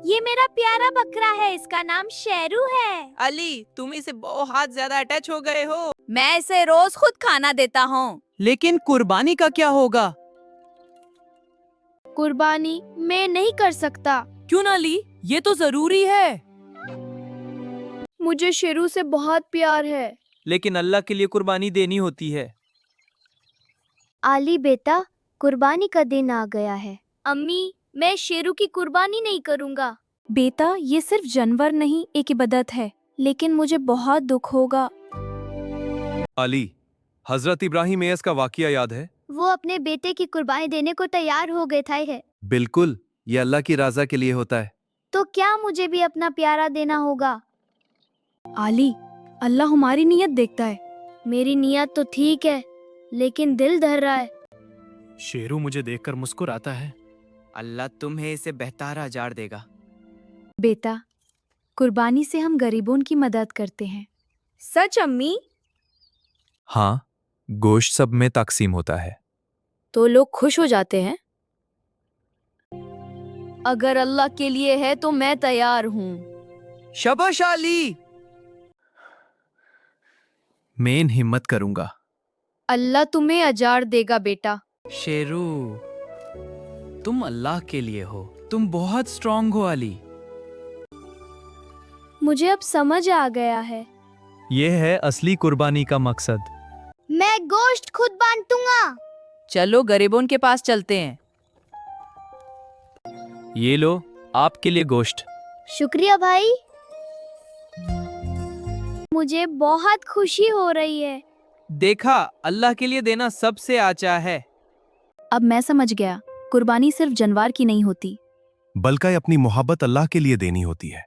ये मेरा प्यारा बकरा है, इसका नाम शेरू है। अली, तुम इसे बहुत ज्यादा अटैच हो गए हो। मैं इसे रोज खुद खाना देता हूँ। लेकिन कुर्बानी का क्या होगा? कुर्बानी मैं नहीं कर सकता। क्यों ना ली? ये तो जरूरी है। मुझे शेरू से बहुत प्यार है। लेकिन अल्लाह के लिए कुर्बानी देनी होती है। आली बेटा, कुर्बानी का दिन आ गया है। अम्मी, मैं शेरू की कुर्बानी नहीं करूँगा। बेटा, ये सिर्फ जानवर नहीं, एक इबादत है। लेकिन मुझे बहुत दुख होगा। अली, हजरत इब्राहिम एस का वाकया याद है? वो अपने बेटे की कुर्बानी देने को तैयार हो गए थे। बिल्कुल, ये अल्लाह की रज़ा के लिए होता है। तो क्या मुझे भी अपना प्यारा देना होगा? आली, अल्लाह हमारी नीयत देखता है। मेरी नीयत तो ठीक है, लेकिन दिल डर रहा है। शेरू मुझे देखकर मुस्कुराता है। अल्लाह तुम्हें इसे बेहतर अजार देगा। बेटा, कुर्बानी से हम गरीबों की मदद करते हैं। सच अम्मी? हाँ, गोश्त सब में तकसीम होता है। तो लोग खुश हो जाते हैं। अगर अल्लाह के लिए है तो मैं तैयार हूँ। शाबाश अली। मैं इन हिम्मत करूंगा। अल्लाह तुम्हें अजार देगा बेटा। शेरू, तुम अल्लाह के लिए हो। तुम बहुत स्ट्रांग हो अली। मुझे अब समझ आ गया है। ये है असली कुर्बानी का मकसद। मैं गोश्त खुद बांटूंगा। चलो गरीबों के पास चलते हैं। ये लो, आपके लिए गोश्त। शुक्रिया भाई। मुझे बहुत खुशी हो रही है। देखा, अल्लाह के लिए देना सबसे आचा है। अब मैं समझ गया, कुर्बानी सिर्फ जानवर की नहीं होती। बल्कि अपनी मोहब्बत अल्लाह के लिए देनी होती है।